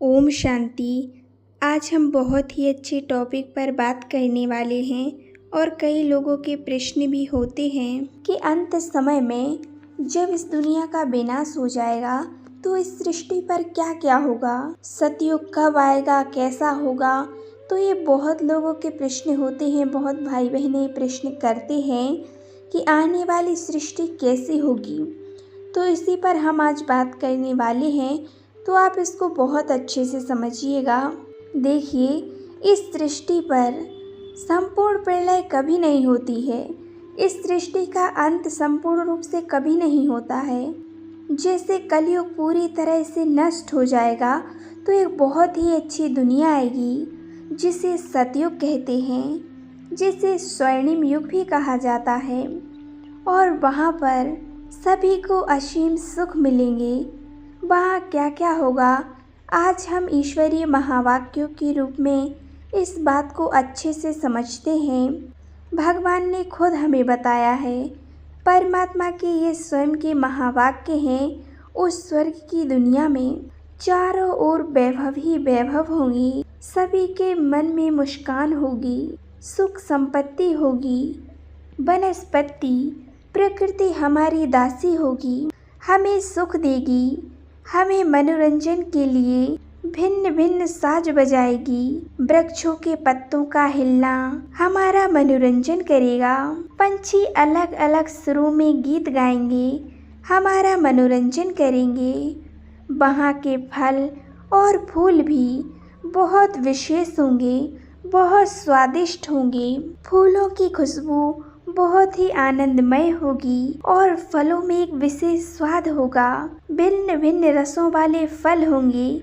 ओम शांति। आज हम बहुत ही अच्छे टॉपिक पर बात करने वाले हैं और कई लोगों के प्रश्न भी होते हैं कि अंत समय में जब इस दुनिया का विनाश हो जाएगा तो इस सृष्टि पर क्या क्या होगा, सतयुग कब आएगा, कैसा होगा। तो ये बहुत लोगों के प्रश्न होते हैं, बहुत भाई बहनें प्रश्न करते हैं कि आने वाली सृष्टि कैसी होगी। तो इसी पर हम आज बात करने वाले हैं, तो आप इसको बहुत अच्छे से समझिएगा। देखिए, इस सृष्टि पर संपूर्ण प्रलय कभी नहीं होती है। इस सृष्टि का अंत संपूर्ण रूप से कभी नहीं होता है। जैसे कलयुग पूरी तरह से नष्ट हो जाएगा तो एक बहुत ही अच्छी दुनिया आएगी जिसे सतयुग कहते हैं, जिसे स्वर्णिम युग भी कहा जाता है। और वहाँ पर सभी को असीम सुख मिलेंगे। वहाँ क्या क्या होगा, आज हम ईश्वरीय महावाक्यों के रूप में इस बात को अच्छे से समझते हैं। भगवान ने खुद हमें बताया है, परमात्मा के ये स्वयं के महावाक्य हैं। उस स्वर्ग की दुनिया में चारों ओर वैभव ही वैभव होंगी, सभी के मन में मुस्कान होगी, सुख संपत्ति होगी, वनस्पति प्रकृति हमारी दासी होगी, हमें सुख देगी, हमें मनोरंजन के लिए भिन्न भिन्न साज बजाएगी। वृक्षों के पत्तों का हिलना हमारा मनोरंजन करेगा। पंछी अलग अलग सुरों में गीत गाएंगे, हमारा मनोरंजन करेंगे। वहाँ के फल और फूल भी बहुत विशेष होंगे, बहुत स्वादिष्ट होंगे। फूलों की खुशबू बहुत ही आनंदमय होगी और फलों में एक विशेष स्वाद होगा। भिन्न भिन्न रसों वाले फल होंगे,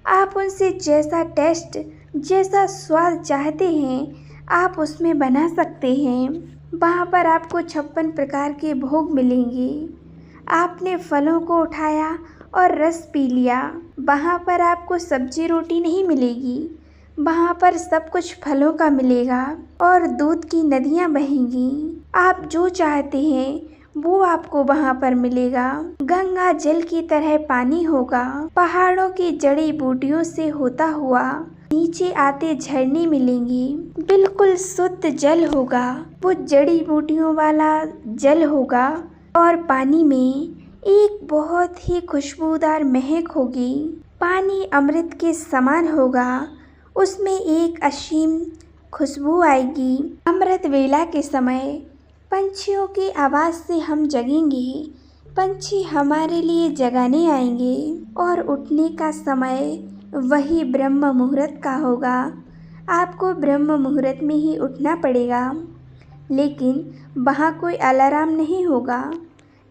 आप उनसे जैसा टेस्ट, जैसा स्वाद चाहते हैं आप उसमें बना सकते हैं। वहाँ पर आपको 56 प्रकार के भोग मिलेंगे। आपने फलों को उठाया और रस पी लिया, वहाँ पर आपको सब्जी रोटी नहीं मिलेगी, वहाँ पर सब कुछ फलों का मिलेगा और दूध की नदियाँ बहेंगी। आप जो चाहते हैं वो आपको वहाँ पर मिलेगा। गंगा जल की तरह पानी होगा, पहाड़ों की जड़ी बूटियों से होता हुआ नीचे आते झरने मिलेंगे। बिल्कुल शुद्ध जल होगा, वो जड़ी बूटियों वाला जल होगा और पानी में एक बहुत ही खुशबूदार महक होगी। पानी अमृत के समान होगा, उसमें एक असीम खुशबू आएगी। अमृत वेला के समय पंछियों की आवाज़ से हम जगेंगे, पंछी हमारे लिए जगाने आएंगे और उठने का समय वही ब्रह्म मुहूर्त का होगा। आपको ब्रह्म मुहूर्त में ही उठना पड़ेगा, लेकिन वहाँ कोई अलार्म नहीं होगा।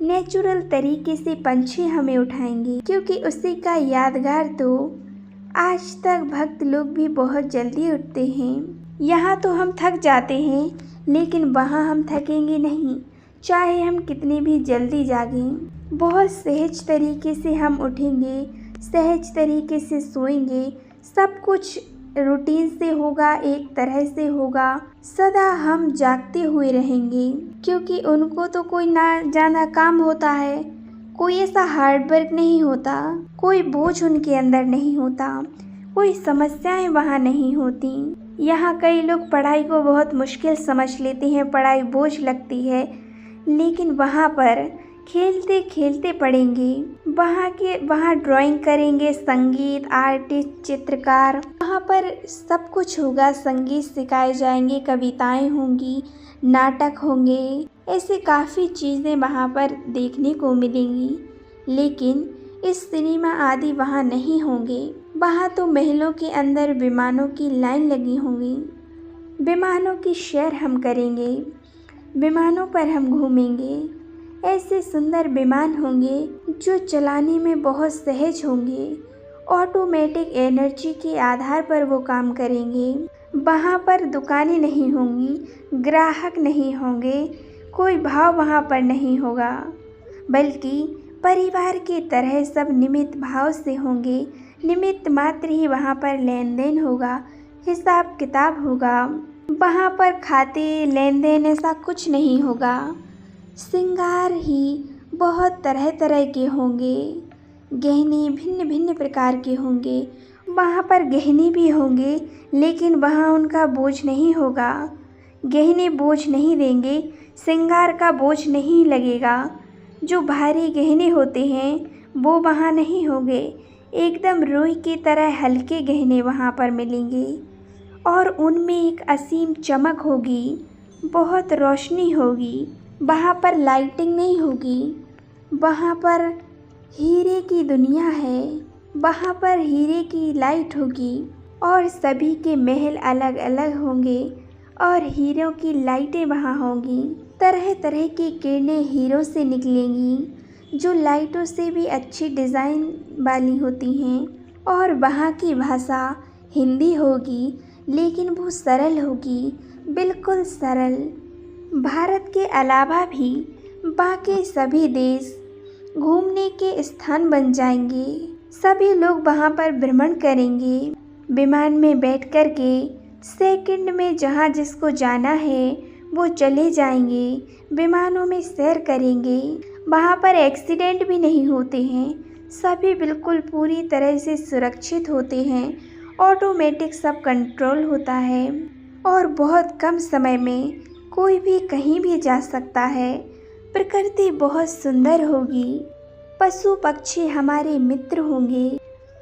नेचुरल तरीके से पंछी हमें उठाएंगे, क्योंकि उसी का यादगार तो आज तक भक्त लोग भी बहुत जल्दी उठते हैं। यहाँ तो हम थक जाते हैं, लेकिन वहाँ हम थकेंगे नहीं, चाहे हम कितने भी जल्दी जागें। बहुत सहज तरीके से हम उठेंगे, सहज तरीके से सोएंगे। सब कुछ रूटीन से होगा, एक तरह से होगा। सदा हम जागते हुए रहेंगे, क्योंकि उनको तो कोई ना जाना काम होता है, कोई ऐसा हार्ड वर्क नहीं होता, कोई बोझ उनके अंदर नहीं होता, कोई समस्याएं वहाँ नहीं होती। यहाँ कई लोग पढ़ाई को बहुत मुश्किल समझ लेते हैं, पढ़ाई बोझ लगती है, लेकिन वहाँ पर खेलते खेलते पढ़ेंगे। वहाँ ड्राइंग करेंगे, संगीत, आर्टिस्ट, चित्रकार, वहाँ पर सब कुछ होगा। संगीत सिखाए जाएंगे, कविताएं होंगी, नाटक होंगे, ऐसे काफ़ी चीज़ें वहाँ पर देखने को मिलेंगी। लेकिन इस सिनेमा आदि वहाँ नहीं होंगे। वहाँ तो महलों के अंदर विमानों की लाइन लगी होंगी, विमानों की सैर हम करेंगे, विमानों पर हम घूमेंगे। ऐसे सुंदर विमान होंगे जो चलाने में बहुत सहज होंगे, ऑटोमेटिक एनर्जी के आधार पर वो काम करेंगे। वहाँ पर दुकानें नहीं होंगी, ग्राहक नहीं होंगे, कोई भाव वहाँ पर नहीं होगा, बल्कि परिवार की तरह सब निमित्त भाव से होंगे। निमित्त मात्र ही वहाँ पर लेन देन होगा, हिसाब किताब होगा। वहाँ पर खाते लेन देन ऐसा कुछ नहीं होगा। श्रृंगार ही बहुत तरह तरह के होंगे, गहने भिन्न भिन्न प्रकार के होंगे। वहाँ पर गहने भी होंगे, लेकिन वहाँ उनका बोझ नहीं होगा। गहने बोझ नहीं देंगे, श्रृंगार का बोझ नहीं लगेगा। जो भारी गहने होते हैं वो वहाँ नहीं होंगे। एकदम रुई की तरह हल्के गहने वहाँ पर मिलेंगे और उनमें एक असीम चमक होगी, बहुत रोशनी होगी। वहाँ पर लाइटिंग नहीं होगी, वहाँ पर हीरे की दुनिया है। वहाँ पर हीरे की लाइट होगी और सभी के महल अलग अलग होंगे और हीरों की लाइटें वहाँ होंगी। तरह तरह की किरणें हीरों से निकलेंगी जो लाइटों से भी अच्छी डिज़ाइन वाली होती हैं। और वहाँ की भाषा हिंदी होगी, लेकिन वो सरल होगी, बिल्कुल सरल। भारत के अलावा भी बाकी सभी देश घूमने के स्थान बन जाएंगे। सभी लोग वहाँ पर भ्रमण करेंगे। विमान में बैठ कर के सेकंड में जहाँ जिसको जाना है वो चले जाएंगे, विमानों में सैर करेंगे। वहाँ पर एक्सीडेंट भी नहीं होते हैं, सभी बिल्कुल पूरी तरह से सुरक्षित होते हैं। ऑटोमेटिक सब कंट्रोल होता है और बहुत कम समय में कोई भी कहीं भी जा सकता है। प्रकृति बहुत सुंदर होगी, पशु पक्षी हमारे मित्र होंगे,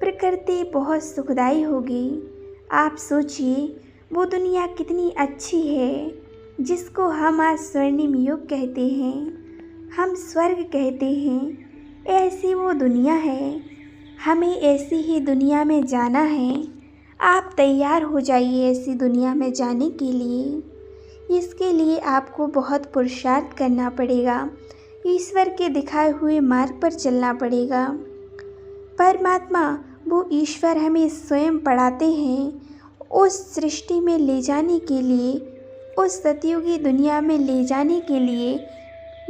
प्रकृति बहुत सुखदाई होगी। आप सोचिए वो दुनिया कितनी अच्छी है जिसको हम आज स्वर्णिम युग कहते हैं, हम स्वर्ग कहते हैं। ऐसी वो दुनिया है, हमें ऐसी ही दुनिया में जाना है। आप तैयार हो जाइए ऐसी दुनिया में जाने के लिए। इसके लिए आपको बहुत पुरुषार्थ करना पड़ेगा, ईश्वर के दिखाए हुए मार्ग पर चलना पड़ेगा। परमात्मा वो ईश्वर हमें स्वयं पढ़ाते हैं, उस सृष्टि में ले जाने के लिए, उस सतयुगी दुनिया में ले जाने के लिए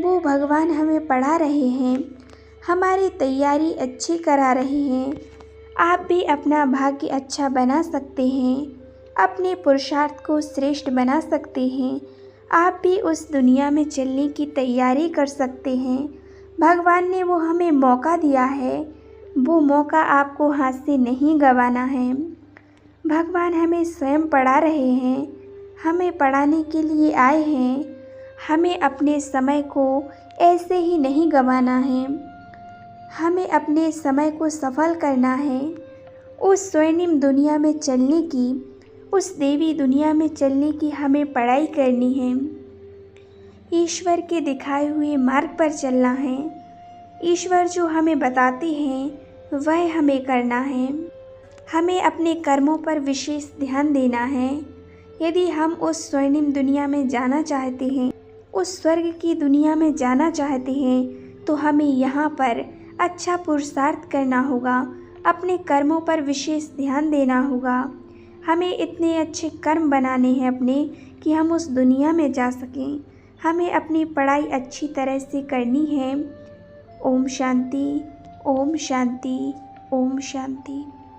वो भगवान हमें पढ़ा रहे हैं, हमारी तैयारी अच्छी करा रहे हैं। आप भी अपना भाग्य अच्छा बना सकते हैं, अपने पुरुषार्थ को श्रेष्ठ बना सकते हैं। आप भी उस दुनिया में चलने की तैयारी कर सकते हैं। भगवान ने वो हमें मौका दिया है, वो मौका आपको हाथ से नहीं गंवाना है। भगवान हमें स्वयं पढ़ा रहे हैं, हमें पढ़ाने के लिए आए हैं। हमें अपने समय को ऐसे ही नहीं गंवाना है, हमें अपने समय को सफल करना है। उस स्वर्णिम दुनिया में चलने की, उस देवी दुनिया में चलने की हमें पढ़ाई करनी है। ईश्वर के दिखाए हुए मार्ग पर चलना है। ईश्वर जो हमें बताते हैं वह हमें करना है। हमें अपने कर्मों पर विशेष ध्यान देना है। यदि हम उस स्वर्णिम दुनिया में जाना चाहते हैं, उस स्वर्ग की दुनिया में जाना चाहते हैं, तो हमें यहाँ पर अच्छा पुरुषार्थ करना होगा, अपने कर्मों पर विशेष ध्यान देना होगा। हमें इतने अच्छे कर्म बनाने हैं अपने कि हम उस दुनिया में जा सकें। हमें अपनी पढ़ाई अच्छी तरह से करनी है। ओम शांति, ओम शांति, ओम शांति।